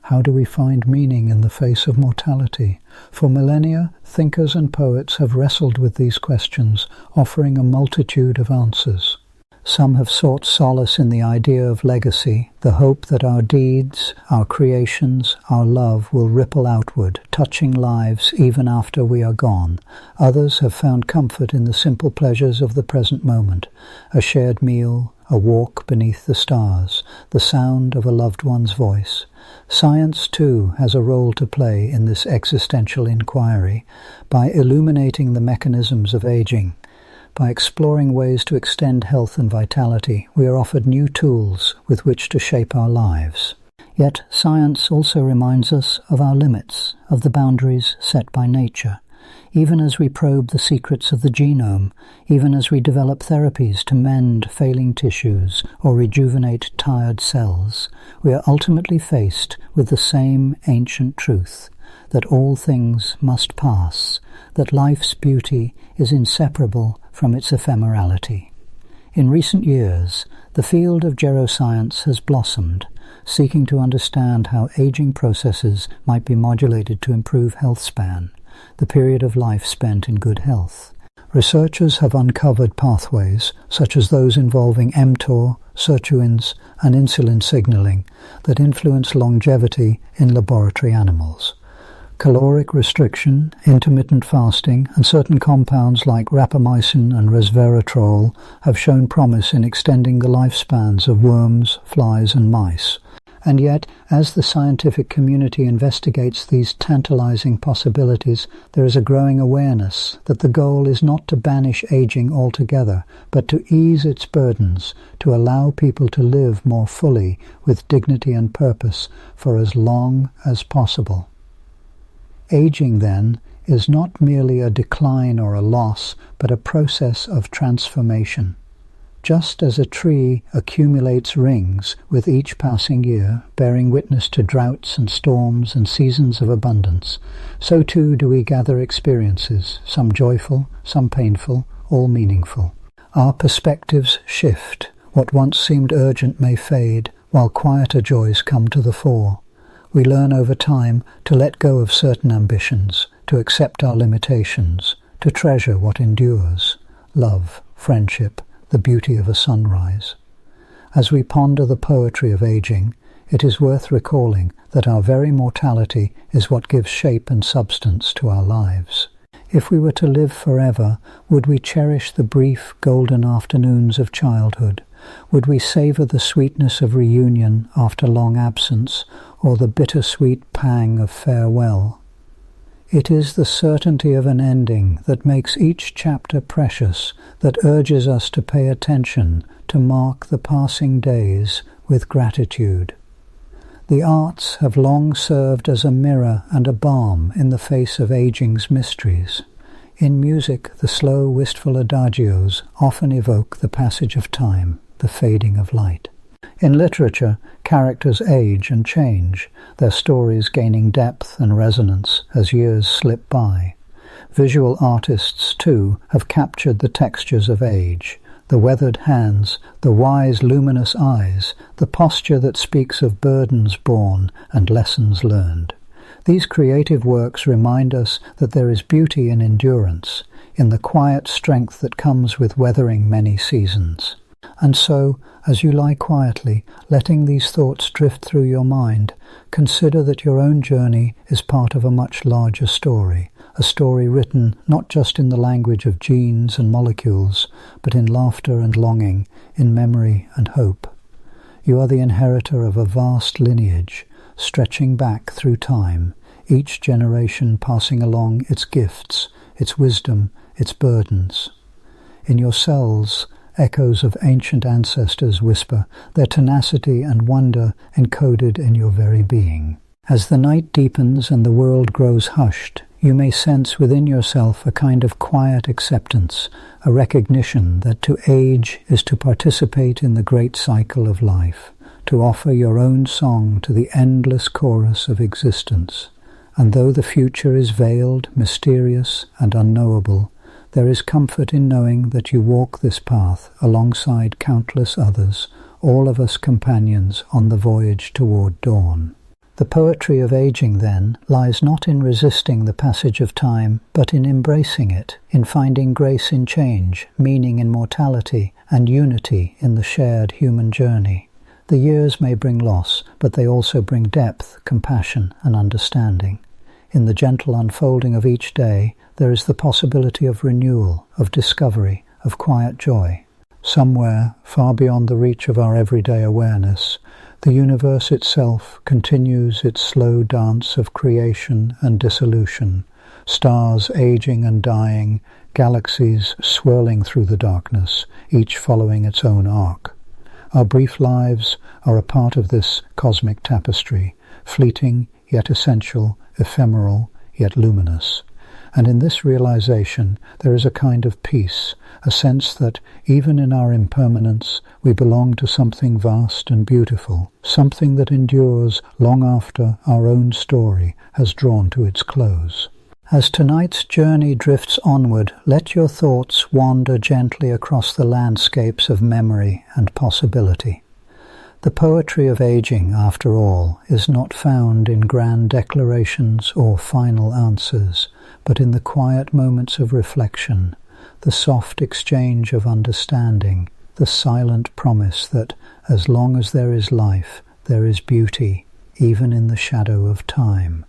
How do we find meaning in the face of mortality? For millennia, thinkers and poets have wrestled with these questions, offering a multitude of answers. Some have sought solace in the idea of legacy, the hope that our deeds, our creations, our love will ripple outward, touching lives even after we are gone. Others have found comfort in the simple pleasures of the present moment, a shared meal, a walk beneath the stars, the sound of a loved one's voice. Science, too, has a role to play in this existential inquiry, by illuminating the mechanisms of aging. By exploring ways to extend health and vitality, we are offered new tools with which to shape our lives. Yet science also reminds us of our limits, of the boundaries set by nature. Even as we probe the secrets of the genome, even as we develop therapies to mend failing tissues or rejuvenate tired cells, we are ultimately faced with the same ancient truth, that all things must pass, that life's beauty is inseparable from its ephemerality. In recent years, the field of geroscience has blossomed, seeking to understand how aging processes might be modulated to improve health span, the period of life spent in good health. Researchers have uncovered pathways, such as those involving mTOR, sirtuins, and insulin signaling, that influence longevity in laboratory animals. Caloric restriction, intermittent fasting, and certain compounds like rapamycin and resveratrol have shown promise in extending the lifespans of worms, flies, and mice. And yet, as the scientific community investigates these tantalizing possibilities, there is a growing awareness that the goal is not to banish aging altogether, but to ease its burdens, to allow people to live more fully, with dignity and purpose, for as long as possible. Aging, then, is not merely a decline or a loss, but a process of transformation. Just as a tree accumulates rings with each passing year, bearing witness to droughts and storms and seasons of abundance, so too do we gather experiences, some joyful, some painful, all meaningful. Our perspectives shift. What once seemed urgent may fade, while quieter joys come to the fore. We learn over time to let go of certain ambitions, to accept our limitations, to treasure what endures, love, friendship, the beauty of a sunrise. As we ponder the poetry of aging, it is worth recalling that our very mortality is what gives shape and substance to our lives. If we were to live forever, would we cherish the brief, golden afternoons of childhood? Would we savour the sweetness of reunion after long absence, or the bittersweet pang of farewell? It is the certainty of an ending that makes each chapter precious, that urges us to pay attention, to mark the passing days with gratitude. The arts have long served as a mirror and a balm in the face of aging's mysteries. In music, the slow, wistful adagios often evoke the passage of time, the fading of light. In literature, characters age and change, their stories gaining depth and resonance as years slip by. Visual artists, too, have captured the textures of age, the weathered hands, the wise, luminous eyes, the posture that speaks of burdens borne and lessons learned. These creative works remind us that there is beauty in endurance, in the quiet strength that comes with weathering many seasons. And so, as you lie quietly, letting these thoughts drift through your mind, consider that your own journey is part of a much larger story, a story written not just in the language of genes and molecules, but in laughter and longing, in memory and hope. You are the inheritor of a vast lineage, stretching back through time, each generation passing along its gifts, its wisdom, its burdens. In your cells, echoes of ancient ancestors whisper, their tenacity and wonder encoded in your very being. As the night deepens and the world grows hushed, you may sense within yourself a kind of quiet acceptance, a recognition that to age is to participate in the great cycle of life, to offer your own song to the endless chorus of existence. And though the future is veiled, mysterious, and unknowable, there is comfort in knowing that you walk this path alongside countless others, all of us companions on the voyage toward dawn. The poetry of aging, then, lies not in resisting the passage of time, but in embracing it, in finding grace in change, meaning in mortality, and unity in the shared human journey. The years may bring loss, but they also bring depth, compassion, and understanding. In the gentle unfolding of each day, there is the possibility of renewal, of discovery, of quiet joy. Somewhere, far beyond the reach of our everyday awareness, the universe itself continues its slow dance of creation and dissolution, stars aging and dying, galaxies swirling through the darkness, each following its own arc. Our brief lives are a part of this cosmic tapestry, fleeting yet essential, ephemeral yet luminous. And in this realization there is a kind of peace, a sense that, even in our impermanence, we belong to something vast and beautiful, something that endures long after our own story has drawn to its close. As tonight's journey drifts onward, let your thoughts wander gently across the landscapes of memory and possibility. The poetry of aging, after all, is not found in grand declarations or final answers, but in the quiet moments of reflection, the soft exchange of understanding, the silent promise that, as long as there is life, there is beauty, even in the shadow of time.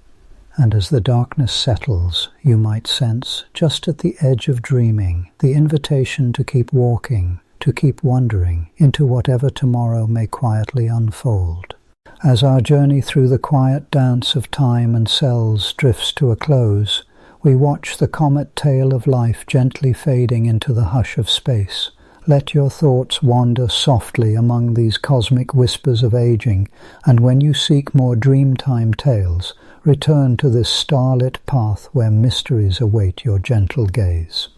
And as the darkness settles, you might sense, just at the edge of dreaming, the invitation to keep walking, to keep wandering into whatever tomorrow may quietly unfold. As our journey through the quiet dance of time and cells drifts to a close, we watch the comet tail of life gently fading into the hush of space. Let your thoughts wander softly among these cosmic whispers of aging, and when you seek more dreamtime tales, return to this starlit path where mysteries await your gentle gaze.